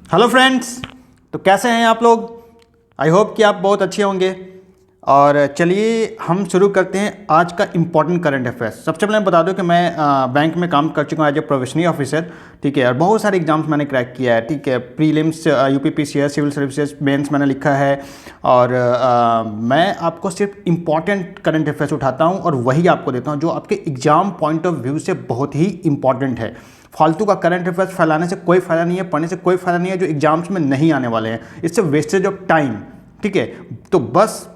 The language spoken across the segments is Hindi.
हेलो फ्रेंड्स, तो कैसे हैं आप लोग। आई होप कि आप बहुत अच्छे होंगे। और चलिए हम शुरू करते हैं आज का इम्पोर्टेंट करंट अफेयर्स। सबसे पहले मैं बता दूं कि मैं बैंक में काम कर चुका हूं एज ए प्रोबेशनरी ऑफिसर। ठीक है, और बहुत सारे एग्जाम्स मैंने क्रैक किया है। ठीक है, prelims, UPPCS, civil services, mains मैंने लिखा है। और मैं आपको सिर्फ इम्पॉर्टेंट करंट अफेयर्स उठाता हूँ और वही आपको देता हूँ जो आपके एग्जाम पॉइंट ऑफ व्यू से बहुत ही इंपॉर्टेंट है। फालतू का करंट अफेयर्स फैलाने से कोई फ़ायदा नहीं है, पढ़ने से कोई फ़ायदा नहीं है जो एग्जाम्स में नहीं आने वाले हैं। इससे वेस्टेज ऑफ टाइम। ठीक है, तो बस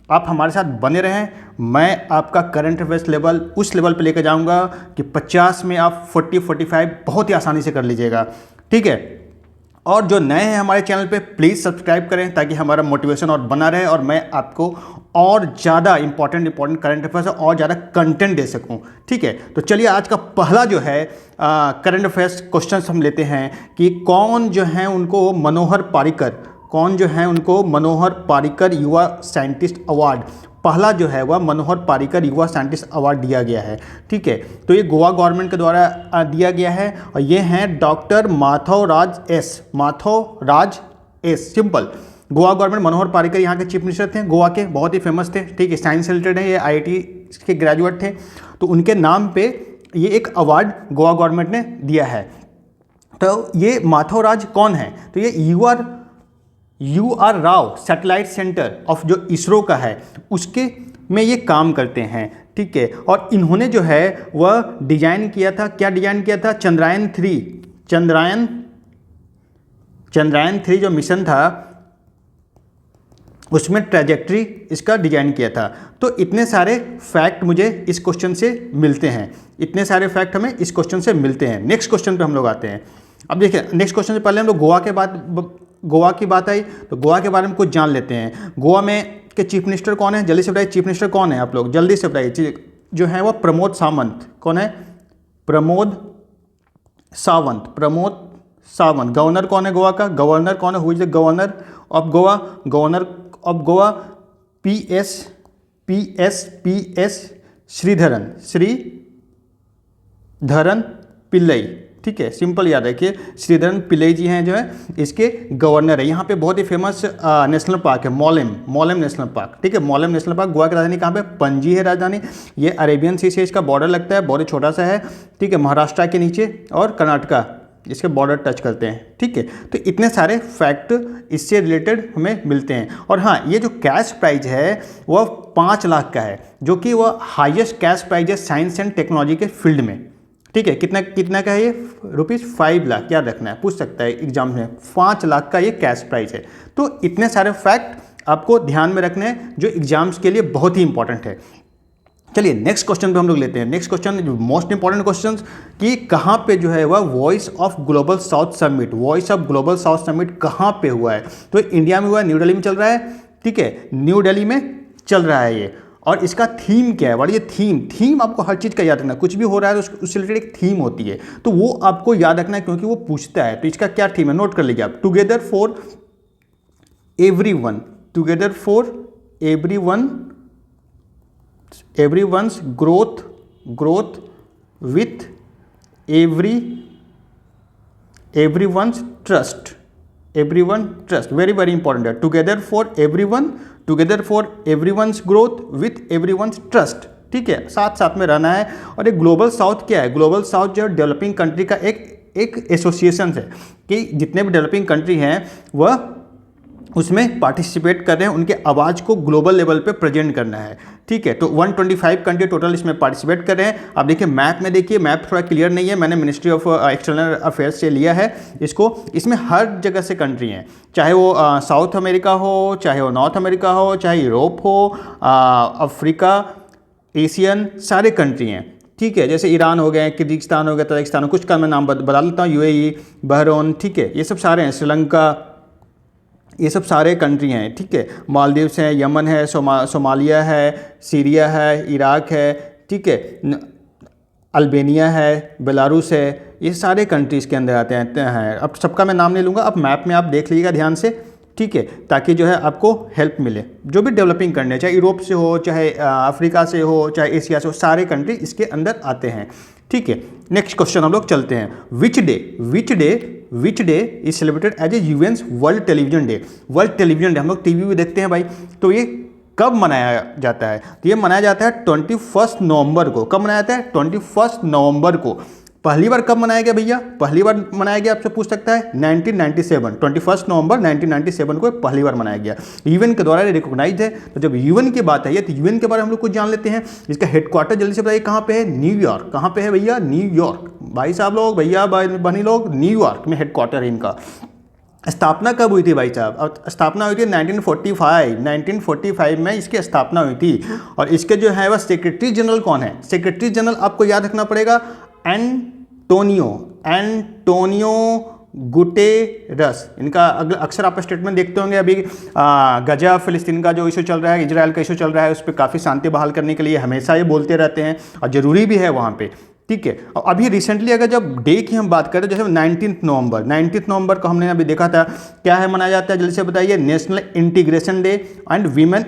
आप हमारे साथ बने रहें। मैं आपका करंट अफेयर्स लेवल उस लेवल पे लेकर जाऊंगा कि 50 में आप 40-45 बहुत ही आसानी से कर लीजिएगा। ठीक है, और जो नए हैं हमारे चैनल पे प्लीज़ सब्सक्राइब करें ताकि हमारा मोटिवेशन और बना रहे और मैं आपको और ज़्यादा इंपॉर्टेंट करंट अफेयर्स और ज़्यादा कंटेंट दे सकूं। ठीक है, तो चलिए आज का पहला जो है करंट अफेयर्स क्वेश्चन हम लेते हैं कि कौन जो है उनको मनोहर पारिकर युवा साइंटिस्ट अवार्ड, पहला जो है वह मनोहर पारिकर युवा साइंटिस्ट अवार्ड दिया गया है। ठीक है, तो ये गोवा गवर्नमेंट के द्वारा दिया गया है और ये हैं doctor Madhavraj S. Simple, Goa government, Manohar Parrikar यहाँ के चीफ मिनिस्टर थे, गोवा के बहुत ही फेमस थे। ठीक है, साइंस से रिलेटेड है, ये आईआईटी के ग्रेजुएट थे, तो उनके नाम पे ये एक अवार्ड गोवा गवर्नमेंट ने दिया है। तो ये माधवराज कौन है, तो ये U R Rao satellite centre of जो इसरो का है उसके में ये काम करते हैं। ठीक है, और इन्होंने जो है वह डिजाइन किया था, क्या डिजाइन किया था, चंद्रयान 3 जो मिशन था उसमें ट्रैजेक्टरी इसका डिजाइन किया था। तो इतने सारे फैक्ट मुझे इस क्वेश्चन से मिलते हैं, नेक्स्ट क्वेश्चन पे हम लोग आते हैं। अब देखिए, नेक्स्ट क्वेश्चन से पहले हम लोग गोवा की बात आई तो गोवा के बारे में कुछ जान लेते हैं। गोवा में के चीफ मिनिस्टर कौन है, जल्दी से बताइए। चीफ मिनिस्टर कौन है, आप लोग जल्दी से बताइए। जो है वो प्रमोद सावंत। कौन है, प्रमोद सावंत। गवर्नर कौन है गोवा का, गवर्नर कौन है, who is the governor of Goa, PS Sreedharan Pillai. ठीक है, सिंपल याद रखिए, श्रीधरन पिल्लई जी हैं जो है इसके गवर्नर है। यहाँ पे बहुत ही फेमस नेशनल पार्क है मोलेम नेशनल पार्क। ठीक है, मोलेम नेशनल पार्क। गोवा की राजधानी कहाँ पे, पणजी है राजधानी। ये अरेबियन सी से इसका बॉर्डर लगता है, बहुत ही छोटा सा है। ठीक है, महाराष्ट्र के नीचे और कर्नाटका इसके बॉर्डर टच करते हैं। ठीक है, तो इतने सारे फैक्ट इससे रिलेटेड हमें मिलते हैं। और हाँ, ये जो कैश प्राइज है वह 5 लाख का है, जो कि वह हाईएस्ट कैश प्राइज है साइंस एंड टेक्नोलॉजी के फील्ड में। ठीक है, कितना का है ये, ₹5 लाख, याद रखना है, पूछ सकता है एग्जाम में। 5 लाख का ये कैश प्राइज है। तो इतने सारे फैक्ट आपको ध्यान में रखने हैं जो एग्जाम्स के लिए बहुत ही इंपॉर्टेंट है। चलिए नेक्स्ट क्वेश्चन पे हम लोग लेते हैं। Next question most important question कि कहाँ पे जो है वह voice of global south summit कहाँ पे हुआ है, तो इंडिया में हुआ है, न्यू दिल्ली में चल रहा है। ठीक है, न्यू दिल्ली में चल रहा है ये। और इसका थीम क्या है, वाली ये थीम आपको हर चीज़ का याद रखना। कुछ भी हो रहा है तो उससे रिलेटेड एक थीम होती है, तो वो आपको याद रखना है क्योंकि वो पूछता है। तो इसका क्या थीम है, नोट कर लीजिए आप। Together for everyone's growth with everyone's trust. Very very important है। Together for everyone's growth with everyone's trust. ठीक है, साथ में रहना है। और एक ग्लोबल साउथ क्या है, ग्लोबल साउथ जो है डेवलपिंग कंट्री का एक एसोसिएशन है कि जितने भी डेवलपिंग कंट्री हैं वह उसमें पार्टिसिपेट कर रहे हैं, उनके आवाज़ को ग्लोबल लेवल पे प्रेजेंट करना है। ठीक है, तो 125 कंट्री टोटल इसमें पार्टिसिपेट कर रहे हैं। आप देखिए मैप में, देखिए मैप थोड़ा क्लियर नहीं है, मैंने मिनिस्ट्री ऑफ एक्सटर्नल अफेयर्स से लिया है इसको। इसमें हर जगह से कंट्री हैं, चाहे वो साउथ अमेरिका हो, चाहे वो नॉर्थ अमेरिका हो, चाहे यूरोप हो, अफ्रीका, एशियन, सारे कंट्री हैं। ठीक है, जैसे ईरान हो गए, किर्गिस्तान हो गया, तजाकिस्तान, कुछ का मैं नाम बता देता हूँ, यूएई, बहरीन। ठीक है, ये सब सारे हैं, श्रीलंका, ये सब सारे कंट्री हैं। ठीक है, मालदीव्स हैं, यमन है, सोमालिया है, सीरिया है, इराक है। ठीक है, अल्बानिया है, बेलारूस है, ये सारे कंट्रीज़ के अंदर आते हैं। अब सबका मैं नाम नहीं लूँगा, अब मैप में आप देख लीजिएगा ध्यान से। ठीक है, ताकि जो है आपको हेल्प मिले। जो भी डेवलपिंग कंट्री है, चाहे यूरोप से हो, चाहे अफ्रीका से हो, चाहे एशिया से हो, सारे कंट्री इसके अंदर आते हैं। ठीक है, नेक्स्ट क्वेश्चन हम लोग चलते हैं। Which day which day is celebrated as a UN's world television day. World television day हम लोग टीवी भी देखते हैं भाई, तो ये कब मनाया जाता है? तो ये मनाया जाता है 21 नवंबर को। कब मनाया जाता है? 21 नवंबर को। पहली बार कब मनाया गया भैया? पहली बार मनाया गया आपसे पूछ सकता है 1997, 21 नवंबर 1997 को पहली बार मनाया गया। यूएन के द्वारा रिकॉग्नाइज है। तो जब यूएन की बात है तो यूएन के बारे में हम लोग कुछ जान लेते हैं। इसका हेडक्वार्टर जल्दी से बताइए कहाँ पे है? न्यूयॉर्क। कहाँ पे है भैया? न्यूयॉर्क। भाई साहब लोग, भैया बहनी लोग, न्यूयॉर्क में हेडक्वार्टर है इनका। स्थापना कब हुई थी भाई साहब? स्थापना हुई थी 1945 में इसकी स्थापना हुई थी। और इसके जो है वह सेक्रेटरी जनरल कौन है? सेक्रेटरी जनरल आपको याद रखना पड़ेगा एंटोनियो गुटेरस। इनका अक्सर आप स्टेटमेंट देखते होंगे। अभी गजा फिलिस्तीन का जो इशू चल रहा है, इजराइल का इशू चल रहा है, उस पर काफ़ी शांति बहाल करने के लिए हमेशा ये बोलते रहते हैं और ज़रूरी भी है वहाँ पे, ठीक है। और अभी रिसेंटली अगर जब डे की हम बात करें, जैसे 19 नवंबर को हमने अभी देखा था, क्या है मनाया जाता है? जल्दी से बताइए। National integration day and women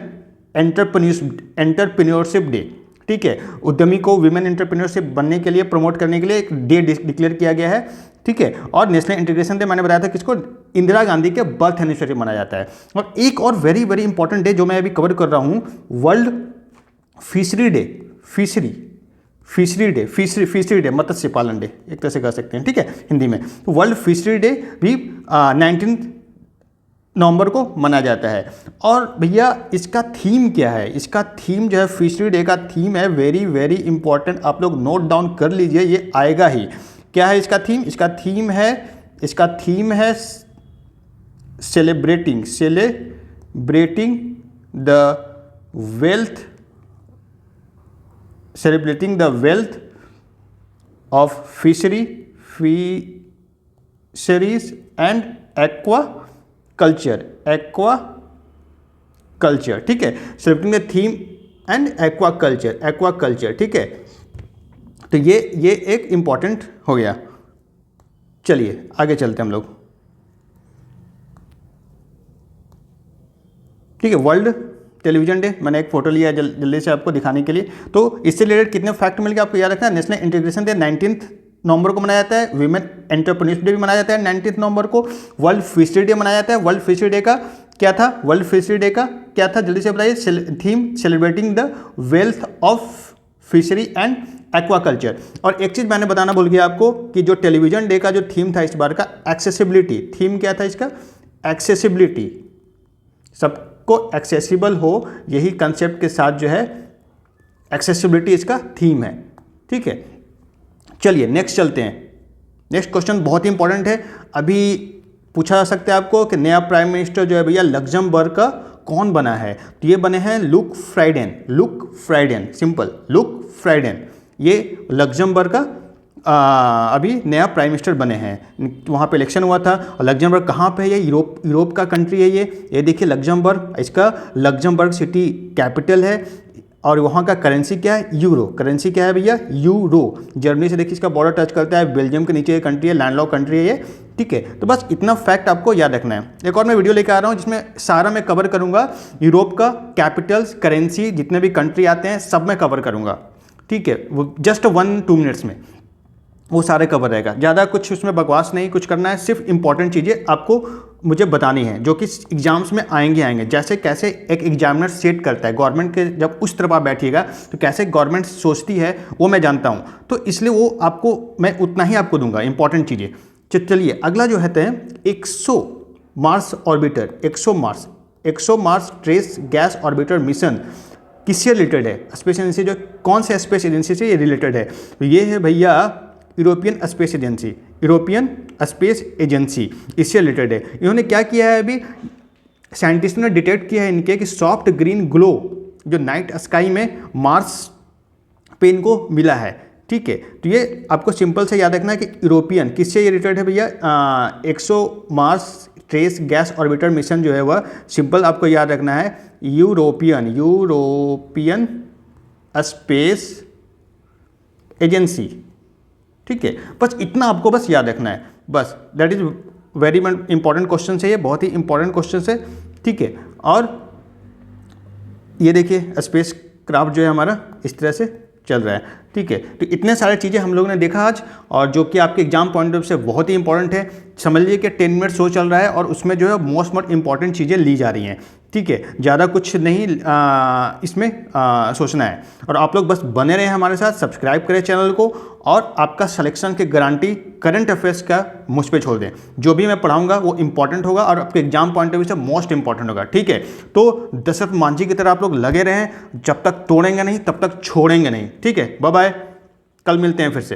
entrepreneurship day, ठीक है। उद्यमी को विमेन एंटरप्रेन्योरशिप बनने के लिए, प्रमोट करने के लिए एक डे डिक्लेयर किया गया है, ठीक है। और नेशनल इंटीग्रेशन डे मैंने बताया था किसको? इंदिरा गांधी के बर्थ एनिवर्सरी मनाया जाता है। और एक और वेरी वेरी इंपॉर्टेंट डे जो मैं अभी कवर कर रहा हूँ, world fishery day. Fishery day मत्स्य पालन डे एक तरह से कह सकते हैं, ठीक है, हिंदी में। तो वर्ल्ड फिशरी डे भी 19 नवंबर को मनाया जाता है। और भैया इसका थीम क्या है? इसका थीम जो है, फिशरी डे का थीम है, वेरी वेरी इंपॉर्टेंट, आप लोग नोट डाउन कर लीजिए, ये आएगा ही। क्या है इसका थीम? इसका थीम है celebrating the wealth of fisheries and aqua culture, ठीक है। Celebrating the theme and aqua culture, ठीक है। तो ये एक इंपॉर्टेंट हो गया। चलिए आगे चलते हैं हम लोग, ठीक है। वर्ल्ड टेलीविजन डे, मैंने एक फोटो लिया जल्दी से आपको दिखाने के लिए। तो इससे रिलेटेड कितने फैक्ट मिल गए आपको याद रखना है। नेशनल इंटीग्रेशन डे 19 नवंबर को मनाया जाता है। विमेन एंटरप्रेन्योरशिप डे भी मनाया जाता है 19 नवंबर को। वर्ल्ड फिशरी डे मनाया जाता है। वर्ल्ड फिशरी डे का क्या था? जल्दी से बताइए। Theme celebrating the wealth of fishery and aquaculture. और एक चीज़ मैंने बताना भूल गया आपको कि जो टेलीविजन डे का जो थीम था इस बार का, एक्सेसिबिलिटी। थीम क्या था इसका? एक्सेसिबिलिटी, सबको एक्सेसिबल हो, यही कंसेप्ट के साथ जो है एक्सेसिबिलिटी इसका थीम है, ठीक है। चलिए नेक्स्ट चलते हैं। नेक्स्ट क्वेश्चन बहुत ही इंपॉर्टेंट है। अभी पूछा जा सकता है आपको कि नया प्राइम मिनिस्टर जो है भैया लग्जमबर्ग का कौन बना है? तो ये बने हैं लुक फ्राइडेन, सिंपल लुक फ्राइडेन, ये लग्जमबर्ग का अभी नया प्राइम मिनिस्टर बने हैं। वहाँ पे इलेक्शन हुआ था। और लग्जमबर्ग कहाँ पे है? ये यूरोप का कंट्री है। ये देखिए लग्जमबर्ग, इसका लग्जमबर्ग सिटी कैपिटल है। और वहाँ का करेंसी क्या है? यूरो। करेंसी क्या है भैया? यूरो। जर्मनी से देखिए इसका बॉर्डर टच करता है, बेल्जियम के नीचे ये कंट्री है, लैंडलॉक कंट्री है ये, ठीक है। तो बस इतना फैक्ट आपको याद रखना है। एक और मैं वीडियो लेकर आ रहा हूँ जिसमें सारा मैं कवर करूँगा, यूरोप का कैपिटल्स, करेंसी, जितने भी कंट्री आते हैं सब मैं कवर करूँगा, ठीक है। वो जस्ट 1-2 मिनट्स में वो सारे कवर रहेगा। ज़्यादा कुछ उसमें बकवास नहीं कुछ करना है, सिर्फ इंपॉर्टेंट चीज़ें आपको मुझे बतानी है जो कि एग्जाम्स में आएंगे। जैसे कैसे एक एग्जामिनर सेट करता है, गवर्नमेंट के जब उस तरफ आप बैठिएगा तो कैसे गवर्नमेंट सोचती है वो मैं जानता हूँ, तो इसलिए वो आपको मैं उतना ही आपको दूंगा इंपॉर्टेंट चीज़ें। चलिए अगला जो है 100 Mars orbiter, 100 Mars trace gas orbiter mission किससे रिलेटेड है? स्पेस एजेंसी, जो कौन से स्पेस एजेंसी से ये रिलेटेड है? तो ये है भैया यूरोपियन स्पेस एजेंसी, इससे रिलेटेड है। इन्होंने क्या किया है, अभी साइंटिस्टों ने डिटेक्ट किया है इनके कि सॉफ्ट ग्रीन ग्लो जो नाइट स्काई में मार्स पे इनको मिला है, ठीक है। तो ये आपको सिंपल से याद रखना है कि यूरोपियन किससे ये रिलेटेड है भैया? 100 Mars trace gas orbiter mission जो है वह सिंपल आपको याद रखना है यूरोपियन स्पेस एजेंसी, ठीक है। बस इतना आपको बस याद रखना है, बस that is very important question है, ये बहुत ही इंपॉर्टेंट क्वेश्चन है, ठीक है। और ये देखिए स्पेस क्राफ्ट जो है हमारा इस तरह से चल रहा है, ठीक है। तो इतने सारे चीज़ें हम लोगों ने देखा आज, और जो कि आपके एग्जाम पॉइंट ऑफ व्यू से बहुत ही इंपॉर्टेंट है। समझ लीजिए कि 10 मिनट शो चल रहा है और उसमें जो है मोस्ट इंपॉर्टेंट चीज़ें ली जा रही हैं, ठीक है। ज़्यादा कुछ नहीं इसमें सोचना है। और आप लोग बस बने रहें हमारे साथ, सब्सक्राइब करें चैनल को, और आपका सिलेक्शन की गारंटी करंट अफेयर्स का मुझ पे छोड़ दें। जो भी मैं पढ़ाऊंगा वो इंपॉर्टेंट होगा और आपके एग्जाम पॉइंट ऑफ व्यू से मोस्ट इंपॉर्टेंट होगा, ठीक है। तो दशरथ मांझी की तरह आप लोग लगे रहें, जब तक तोड़ेंगे नहीं तब तक छोड़ेंगे नहीं, ठीक है। बाय बाय, कल मिलते हैं फिर से।